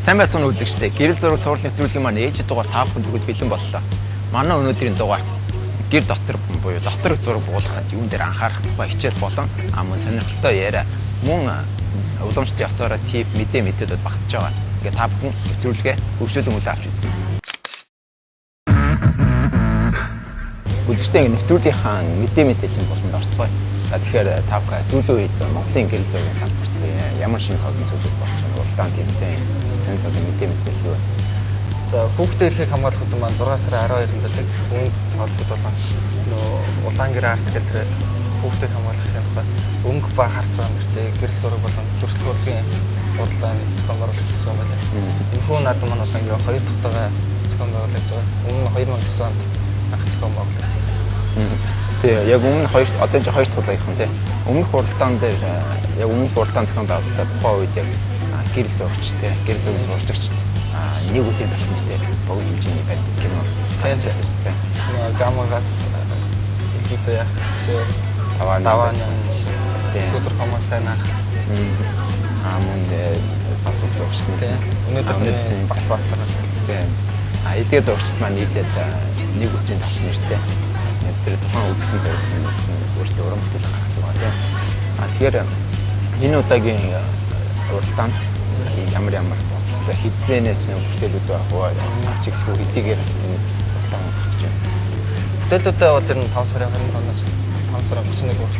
Сайн байцгаана үзэгчдээ. Гэрэл зураг цуврал нэвтрүүлгийн маань ээж дугаар 5 хүн төгөд бэлэн боллоо. Манай өнөөдрийн дугаар гэр дотор буюу дотор зураг буулгахад юун дээр анхаарах тухай хичээл болон мөн сонирхолтой яриа мөн уламжлалт ёсороо тип мэдээлэлүүд багтаж байгаа. Ингээ та бүхэн нэвтрүүлгээ хөгжүүлэн үл авч үзнэ. Үзэгчдээ нэвтрүүлгийнхаа мэдээллийн болонд орцгоё. Тэгэхээр та бүхэн сүүлийн үед Монголын гэрэл зургийн салбарт ямар шинэ содон зүйлүүд болж байгаа уралдаан тэмцээн сайн содон мэдээлэл юу вэ? За хүүхдээ эрхийг хамгаалах хөтөн маань 6 сарын 12-нд л үүнд холбогдуулан улаан гэр арт гэдэг хүүхдээ хамгаалахын тухай өнгө ба харцаа нэртэй гэрэл зураг болон зурцлуулгын уралдааны зохион байгуулагчсан байна. Энэхүү наадам маань одоо ингээ 2 дахь удаа зохион байгуулагдаж байгаа. Өмнө нь 2009 онд анх зохион байгуулагдсан. Тэгээ яг өмнө одоо ч 2 дахь удаа гэх юм те. Өмнөх уралдаан дээр яг өмнөх уралдаан зохион байгуулалтад тухайн үед яг гэрэл зурагчтай, гэрэл зургийн сурвалжлагчд нэг үеийн талхимжтэй богино хэмжээний байдаг кино таажсан шүү дээ. Гамагаас ихтэй таван супер комасана мөн паспорт зурагчтай. Өнөөдөр паспортаар тийм эдгээр зурагчд маань нийлээд нэг үеийн талхимжтэй тэр тухайн үзсэн зурагч нь өөртөө уран бүтээл гаргасан байна тийм. Тэгэхээр энэ удаагийн уралдаан ямар болцсон хизээнээс бүтээлүүд авах чиглэлгүй хэдийгээр энэ уралдаан гарч байна. Бүтээлүүдээ одоо тэр 5 сарын 25-наас 5 сарын 31-нд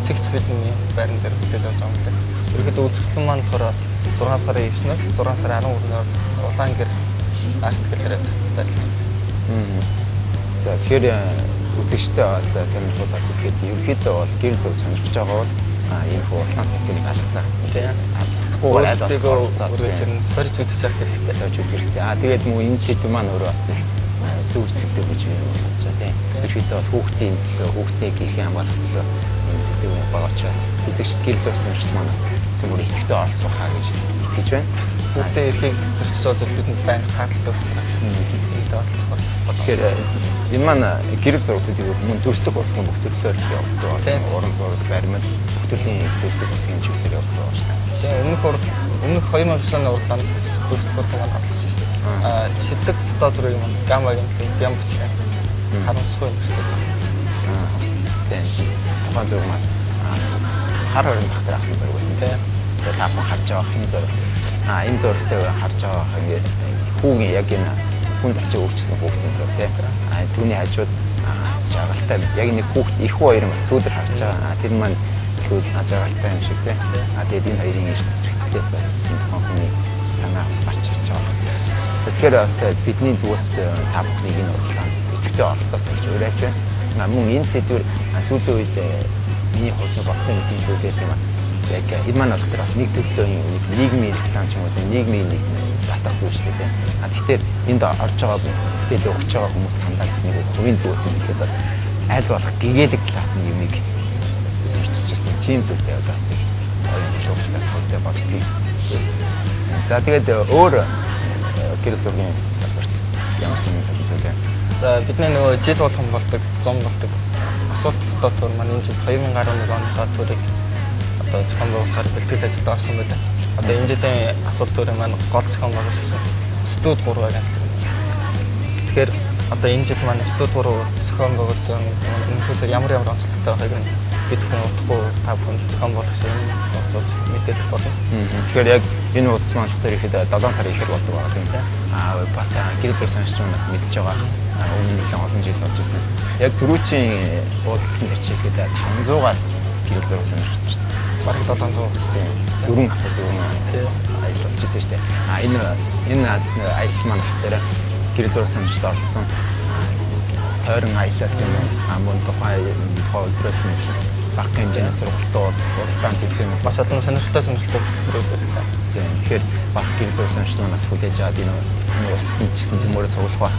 цэгц бидний байран дээр бүтээл авч байгаа юм даа. Ерөнхийдөө үзэсгэлэн маань болохоор 6 сарын 9-ноос 6 сарын 13-нд улаан гэр арт гэлээрээ байлаа. За тэгэхээр үзэгчтэй сонирхолтой хэлэхэд ерөнхийдөө бол гэрэл зураг сонирхож байгаа бол энэ хуултан тэмцээнийг алгасан. Тийм. Алгасгүйгээр үргэлж нь сорж үзэж явах хэрэгтэй. Сорж үзэх хэрэгтэй. Тэгээд мөн энэ сэдв маань өөрөө бас зөв сэдв гэж бодож байгаа тийм. Ерөнхийдөө хүүхдийн хүүхдийг эрхийн хамгаалах төлөө энэ сэдв байгаа учраас үзэгчд гэрэл зураг сонирхч манаас зөвхөн идэвхтэй оролцох хаа гэж итгэж байна. Хүүхдийн эрхийг зөрчиж байгаа бидэнд байнга хаалттай учраас энд оролцох бол. Тэгэхээр энэ маань гэрэл зурагуудыг мөн төрслөг урлагийн бүх төрлөөр явуулдаг. Тийм. Уран зураг, баримт, бүх төрлийн төрслөг урлагийн чиглэлээр явуулдаг байна шүү дээ. Тийм. Өмнөх 2009 оны уралдаанд төрслөг урлагийн маань оролцсон шүү дээ. Шилдэг фото зургийн маань гамагийн бям бичгээ харамсахгүй юм шиг байна. Тийм. Тухайн зураг маань хар хорин зах дээр авсан зураг байсан тийм. Тэгээд та бүхэн харж байгаа хин зураг. Энэ зурагтай харж байгаа ингээд хүүгийн яг энэ хүн ачаа өөрчилсөн хүүхдийн зураг тийм. Түүний хажууд жаргалтай мэт яг нэг хүүхд их хоёр юм сүүдэр харж байгаа. Тэр маань их жаргалтай юм шиг тийм. Тэгээд энэ хоёрын иш хэсрэгцлээс бас хүний санаа бас гарч ирж байгаа. Тэгэхээр бас бидний зүгээс та бүхнийг энэ уралдаанд идэвхтэй оролцоосоо гэж уриалж байна. Мөн энэ сэдвэр сүүлийн үед миний хувьд багтаа мэдээ зүйлээр юм аа. Яг энэ маань болохоор бас нэг төлөвлөлийн нийгмийн реклам ч юм уу нийгмийн нэг батгах зүйл шүү дээ. Тэгэхээр энд орж байгаа бүтээл өгч байгаа хүмүүс тандаа нэг хувийн зүгээс юм хэлээд бол аль болох гэгээлэг классны юмыг сурчижсэн тийм зүйлтэй бас их оюун хэлбэрээс хөдөө болдгийг. За тэгээд өөр гэрэл зургийн салбарт ямар сонин зүйл вэ? За бидний нөгөө жил болгон болдог, зам болдог асуулт фото тур маань энэ жил 2011 онд төрийг одоо зохион байгуулахаар бэлтгэл ажилд орсон байдаг. Одоо энэ жилийн асуулт төрийн маань гол зохион байгуулагч студ 3 байна. Тэгэхээр одоо энэ жил маань студ 3 зохион байгуулж байгаа өнөөдөр ямар онцлогтой байгааг нь бид хүн удахгүй та бүхэнд зохион байгуулагч орцуулж мэдээлэх болно. Тэгэхээр яг энэ улс маань ихэд 7 сарын ихэр болдог байгаа юм тийм. Бас гэрэл зураг сонирхч нас мэдж байгаа. Өмнө нь олон жил болж ирсэн. Яг түрүүчийн уулзалтын хичээлгээд 500-аар гэрэл зураг сонирхч бараг 700 тийм 4 хавтаас 4 аялал болж ирсэн шүү дээ. Энэ аялал маань болохоор гэрэл зураг сонирхчд оролцсон тойрон аялал тийм мөн тухайн өдрөөсөн баг хэмжээний сургалтууд уралдаан тэмцээн маш олон сонирхолтой төрөөс байдаг. Тийм. Тэгэхээр бас гэрэл зураг сонирхчд манаас хүлээж аваад энэ уулзалтанд ч гэсэн зөмөрөө цуглах ба.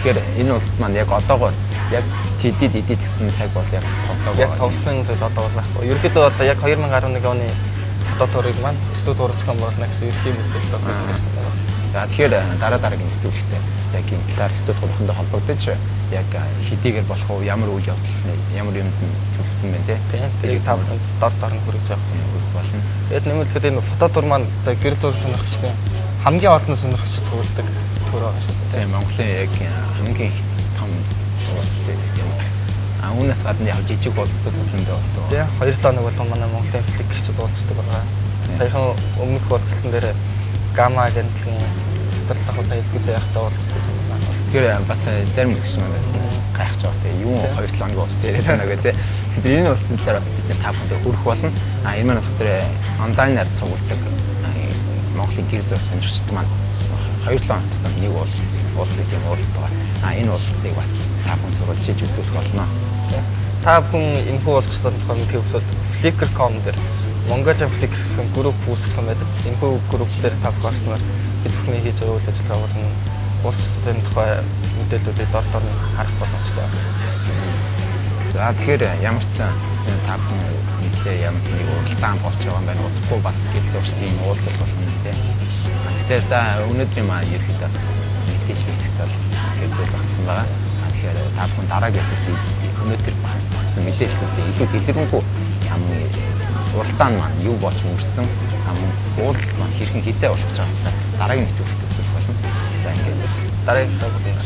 Тэгэхээр энэ уулзалт маань яг одоогоор яг тэдэд гэсэн цаг бол яг тоглоог яг тоглосон зүйл одоо байхгүй. Ерөнхийдөө одоо яг 2011 оны фото турыг маань студ уралцсан болно гэсэн ерхий мэдээлэл өгсөн байна. За тэгэхээр дараагийн нэвтрүүлэгтээ яг энэ талаар студ уралдаанд холбогдож яг хэдийгээр болох уу ямар үйл явдал ямар юмд төвлөсөн бэ те. Тэрийг цаавар дор дор нь хүргэж явах болно. Тэгээд нэмэлтгээд энэ фото тур маань одоо гэрэл зураг сонирхчдын хамгийн олон сонирхогчид туулдаг төр байгаа шүү дээ. Тийм Монголын яг хамгийн их том уулзалт байдаг юм. Үүнээс гадна яг жижиг уулзалтууд зөндөө болдог. Тийм 2-7 хоног бол манай Монголын фликерчид уулздаг байгаа. Саяхан өмнөх уулзалтан дээр Гама гэнтлийн цэцэрлэг хэлбэг заяхтаа уулздаг юм байна. Тэгэхээр бас зарим хэсэг манаас гайхаж байгаа тийм юу 2-7 хоног уулзсан яриад байна гэдэг. Тэгэхээр энэ уулзалтаар бас бид та бүхэнд хүрэх болно. Энэ маань болохоор онлайнаар цугулдаг Монголын гэр зураг сонирхчид маань 2-7 хоног тутам нэг уулздаг юм уулздаг байгаа. Энэ уулзалтыг бас та бүхэн сурвалжиж үзүүлэх болно. Та бүхэн энэ уулзалтанд коммент хийвэл Flickr.com дээр Mongolian Flickr гэсэн групп үүсгэсэн байдаг. Энэ групп дээр та бүхэн бид бүхний хийж байгаа үйл ажиллагаа болон уулзалтын тухай мэдээллүүдийг дор харах боломжтой. За тэгэхээр ямар ч та бүхэн нийтлээ ямар ч нэг уралдаан болж байгаа юм байна. Удахгүй бас гэр зурчдын уулзалт болох юм тийм. Гэхдээ за өнөөдрийн маань ерөөхдөө мэдээлэл хэсэгт бол гэр зүйл багтсан байгаа. Тэгэхээр та бүхэн дараагийн хэсэгт өнөөдөр багтсан мэдээллүүдээ илүү дэлгэрэнгүй хамгийн уралдаан маань юу болж өнгөрсөн уулзалт маань хэрхэн хизээ болох гэж байгаа юм. Дараагийн нэвтрүүлэгт үзүүлэх болно. За ингээд дараагийн төвийн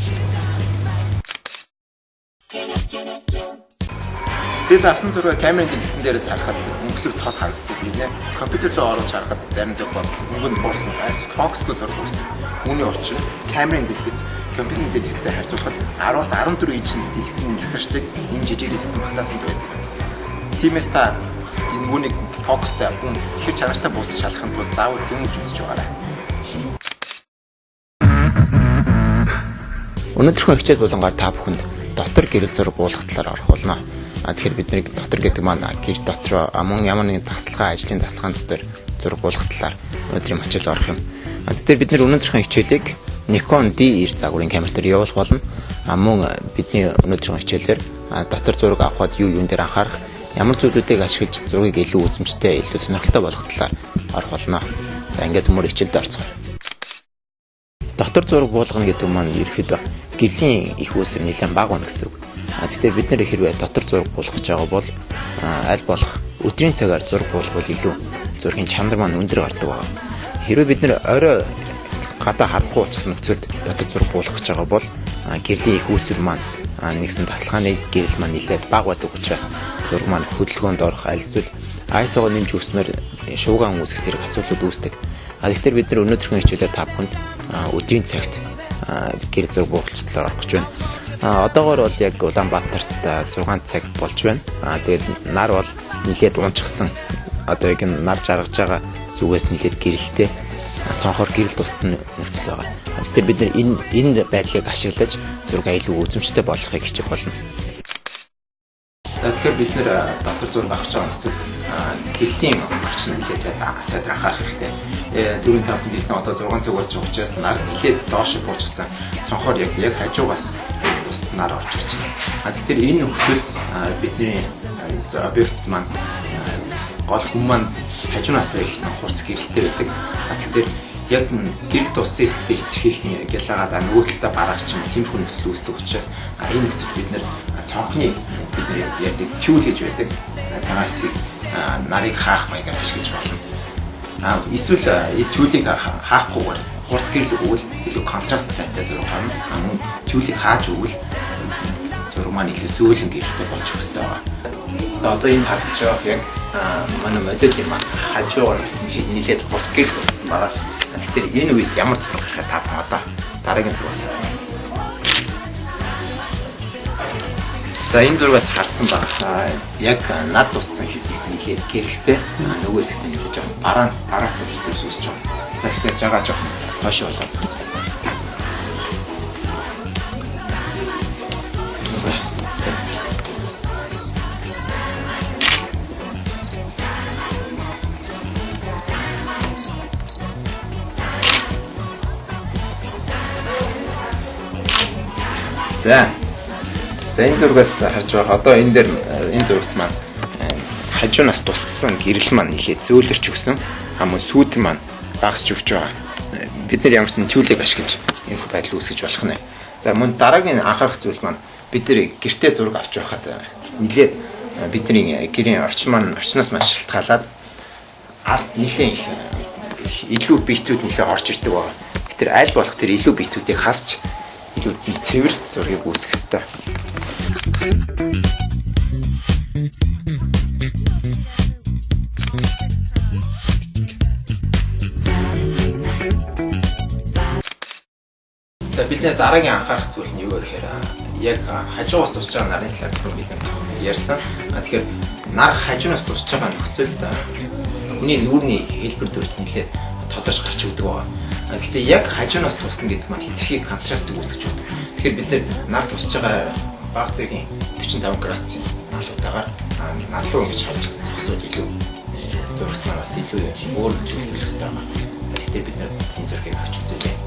Бид авсан зураг камерын дэлгэсэн дээрээс харахад өнгөлөг тод харагддаг юм. Компьютер руу оруулж харахад заримдаа өнгөнд буурсан фокусгүй зураг үүсдэг. Үүний учир камерын дэлгэц компьютерийн дэлгэцтэй харьцуулахад 10-аас 14 инчийн дэлгэсний нягтршдаг энэ жижиг дэлгэсэн багтаасанд байдаг. Тиймээс та энэ үүнийг фокустай ихэр чанартай буусгаж шалгахын тулд заавал зөмж үзэж байгаарай. Өнөөдрийнхөө хичээл булангаар та бүхэнд дотор гэрэл зураг буулгах талаар орох болно. Тэгэхээр бид нэг дотор гэдэг маань гэр дотроо мөн ямар нэгэн тасалгаа ажлын тасалгаан дотор зураг буулгах талаар өнөөдрийн хичээл орох юм. Тэгэхээр бид өнөөдрийнхөө хичээлийг Nikon D9 загварын камертаар явуулах болно. Мөн бидний өнөөдрийн хичээлээр дотор зураг авахад юун дээр анхаарах, ямар зүйлүүдийг ашиглаж зургийг илүү үзмжтэй, илүү сонирхолтой болгох талаар орох болно. За ингээд зөмөр хичээлд орцгоё. Дотор зураг буулгана гэдэг маань ерөөхдөө гэрлийн их үүсвэр нэлээд бага байна гэсэн үг. Гэхдээ бид нэр хэрвээ дотор зураг буулгах гэж байгаа бол аль болох өдрийн цагаар зураг буулгавал илүү зургийн чанар маань өндөр гардаг байна. Хэрвээ бид нэр орой гадаа харахгүй болчихсон нөхцөлд дотор зураг буулгах гэж байгаа бол гэрлийн их үүсвэр маань нэгсэн тасалгааны гэрэл маань нэлээд бага байдаг учраас зураг маань хөдөлгөөнд орох аль эсвэл ISO-го нэмж өгснөөр шууган үүсгэх зэрэг асуудлууд үүсдэг. Тэгэхээр бид нар өнөөдрийн хичээлээр та бүхэнд өдрийн цагт гэрэл зураг буулгах талаар орох гэж байна. Одоогоор бол яг Улаанбаатарт 6 цаг болж байна. Тэгээд нар бол нэлээд унчсан. Одоо яг нар жаргаж байгаа зүгээс нэлээд гэрэлтэй цонхоор гэрэл туссан нөхцөл байгаа. Тэгэхээр бид нар энэ байдлыг ашиглаж зураг илүү үзэмжтэй болгохыг хичээх болно. За тэгэхээр бид нэр дотор зураг авах гэж байгаа нөхцөл гэрлийн орчин нэлээд сайдар анхаарах хэрэгтэй. Дөрөв тавд хэлсэн одоо 6 цаг болж байгаа учраас нар нэлээд доош буучсан. Цонхоор яг хажуугаас тусад нар орж ирж байна. Тэгэхээр энэ нөхцөлд бидний объект маань гол хүм маань хажуунаас их хурц гэрэлтэй байдаг. Тэгэхээр яг гэрэл туссан хэсэгтээ итгэх гялаагаад нөгөө талдаа бараач юм тиймэрхүү нөхцөл үүсдэг учраас энэ нөхцөлд бид нэр цонхны бидний яадаг тюл гэж байдаг. Цагаан хэсгийг нарыг хаах маягаар ашиглаж болно. Эсвэл тюлийг хаахгүйгээр хурц гэрэл өгвөл илүү контраст сайтай зураг гарна. Мөн тюлийг хааж өгвөл зураг маань илүү зөөлөн гэрэлтэй болж өгсөй байгаа. За одоо энэ харагдаж байгаа яг манай модель маань хажуугаар бас нэлээд хурц гэрэл болсон байгаа. Тэгэхээр энэ үед ямар зураг гаргахыг та бүхэн одоо дараагийн зургаас. За энэ зургаас харсан баг. Яг над туссан хэсэгт нэлээд гэрэлтэй нөгөө хэсэгт нэлээд жоохон бараах тус үүсэж байгаа. За тэгэхээр жагаа жоохон хойш болоод байна. За энэ зургаас харж байгаа. Одоо энэ дээр энэ зурагт маань хажуунаас туссан гэрэл маань нэлээд зөөлөрч өгсөн. Мөн сүйд маань багасч өгч байгаа. Бид нар ямарсан тюлийг ашиглаж энэ байдал үүсгэж болох нэ. За мөн дараагийн анхаарах зүйл маань бид нар гэртээ зураг авч байхад нэлээд бидний гэрийн орчноос маань шалтгаалаад ард нэлээд их илүү биетүүд нэлээд орж ирдэг байгаа. Тэр аль болох тэр илүү биетүүдийг хасч илүү цэвэр зургийг үүсгэх ёстой. За бидний дараагийн анхаарах зүйл нь юу гэхээр яг хажуугаас тусч байгаа нарны талаар бид ярьсан. Тэгэхээр нар хажуунаас тусч байгаа нөхцөлд хүний нүүрний хэлбэр дүрс нэлээд тодорч гарч өгдөг байгаа. Гэхдээ яг хажуунаас тусна гэдэг маань хэтэрхий контрастыг үүсгэж өгдөг. Тэгэхээр бид нар тусч байгаа бага зэргийн 45 градусын налуудаагаар нал руу ингэж харж зогсоод илүү зурагт манаас илүү өөр үзүүлэх хэрэгтэй байна. Гэхдээ бид нар энэ зургийг авч үзүүлээ.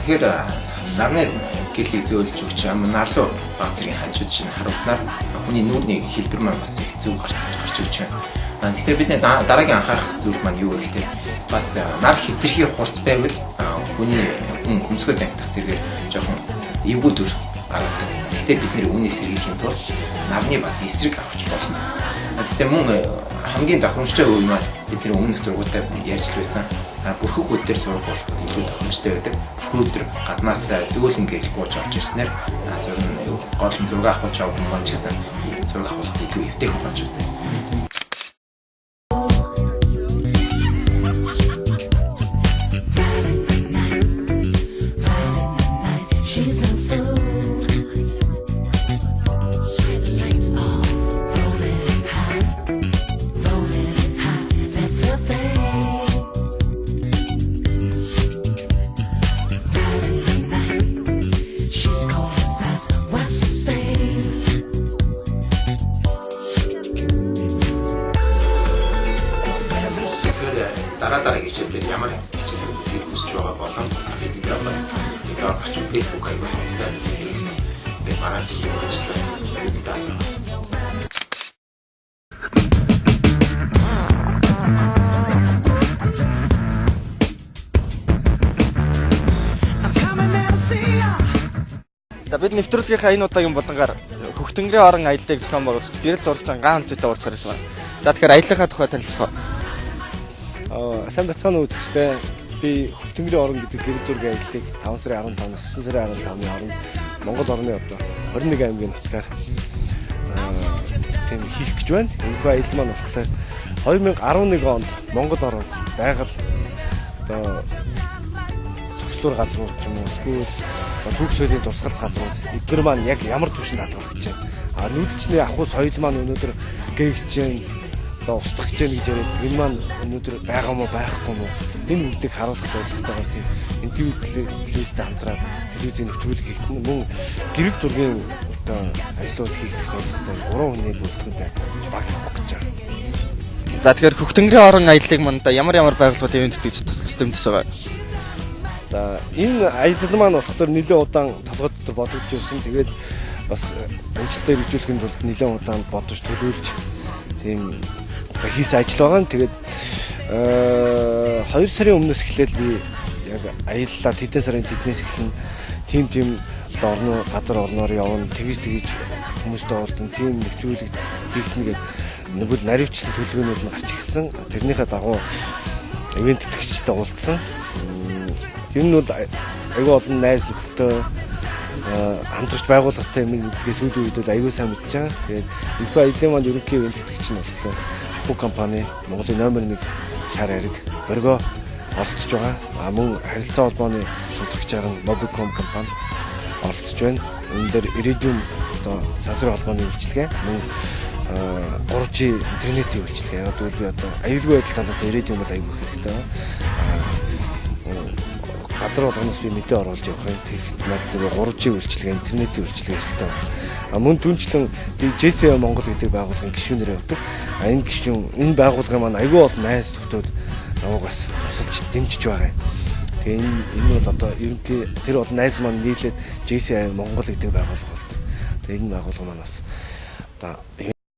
Тэгэхээр нарны гэлийг зөөлж өгч нар руу бага зэргийн хажууд шиг харуулснаар хүний нүүрний хэлбэр маань бас их зүг гарч өгч байна. Тэгэхээр бидний дараагийн анхаарах зүйл маань юу гэхээр бас нар хэтэрхий хурц байвал хүний хөмсгөө зангидах зэрэг жоохон эвгүй дүр гаргадаг. Гэхдээ бид нэр үүнээс сэргийлэхийн тулд нарны бас эсрэг авч болно. Гэхдээ мөн хамгийн тохиромжтой үе маань бидний өмнөх зургуудтай ярьж байсан. Бүрхэг үе дээр зураг болох илүү тохиромжтой байдаг. Өдөр гаднаас зөөлөн гэрэл бууж орж ирснээр гол зураг авах юм ч гэсэн зураг авах илүү эвтэйхэн болж байна. Дараа хичээлээр ямар хичээл үзэх хүсэж байгаа болон бидний санамсыг авч Facebook аягаар хавцаа би маргааш хийж байна. За бид нэвтрүүлгийнхаа энэ удаагийн булангаар Хөхтөнгөрийн орон аяллыг зохион байгуулагч гэрэл зурагч Гаан Хэмжээтэй уулзах ирсэн байна. За тэгэхээр аяллахаа тухай танилцгаа. Сайн бацгаана үзэгчтэй. Би Хөхтөнгөрийн орон гэдэг гэрэл зургийн аяллыг 5 сарын 15-наас 9 сарын 15-ны хооронд Монгол орны одоо 21 аймгийн нутгаар тийм хийх гэж байна. Энэхүү аялал маань болохоор 2011 онд Монгол орн байгаль одоо зохицлуур газрууд ч юм уу эсвэл түүх соёлын дурсгалт газрууд эдгээр маань яг ямар түвшинд хадгалагдаж байна. Нүүдчний ахуй соёл маань өнөөдөр гээгч जैन одоо устгах гэж байна гэж яриад энэ маань өнөөдөр байгаа мó байхгүй мó энэ бүгдийг харуулах зорилготойгоор тийм интервьюлээс хамтраад телевизийн нэвтрүүлэг хийх мөн гэрэл зургийн одоо ажлууд хийх зорилготой 3 хүний бүрэлдэхүүнтэй баг явах гэж байна. За тэгэхээр Хөхтөнгөрийн орон аяллыг манда ямар байгууллагууд ивент гэж тусалж тэмдэж байгаа. За энэ аялал маань болохоор нэлээд удаан толгой дотор бодогдож ирсэн. Тэгээд бас амжилттай хэрэгжүүлэхийн тулд нэлээд удаан бодож төлөвлөж тийм одоо хийсэн ажил байгаа. Тэгээд 2 сарын өмнөөс эхлээл би яг аяллаа тэдэн сарын тэднээс эхлэн тийм одоо газар орноор явна. Тэгж хүмүүстэй уулзсан тийм нэвтрүүлэг хийгдэнэ гэдэг нэг л наривчлан төлөвлөгөөнүүд нь гарч ирсэн. Тэрнийхээ дагуу ивент тэтгэгчтэй уулзсан. Ер нь бол аюу олон найз нөхдөд хамтарч байгууллагатай юм гэдгээс үүдээ үед бол аюу сайн мэдж байгаа. Тэгээд энэхүү аяллаа маань ерөнхий ивент тэтгэгч нь болохоор бүх компани Монголын номер 1 шар хариг Борго оролцож байгаа. Мөн харилцаа холбооны хөтлөгч арга Mobicom компани оролцож байна. Энэ дээр Iridium одоо сансрын холбооны үйлчилгээ мөн 3G интернетийн үйлчилгээ. Яг бол би одоо аюулгүй байдал талаас Iridium бол аюул хэрэгтэй. Газар болгоноос би мэдээ оруулж явах юм. Тэгэх 3G үйлчилгээ, интернетийн үйлчилгээ хэрэгтэй байна. Мөн түнчлэн би JCI Монгол гэдэг байгууллагын гишүүнээр явдаг. Энэ байгууллагын маань аюул олон найз нөхдөд намайгаас тусалж дэмжиж байгаа юм. Тэгээ энэ бол одоо ерөнхий тэр бол найз маань нийлээд JCI Монгол гэдэг байгууллага болдог. Тэгээ энэ байгууллага маань бас одоо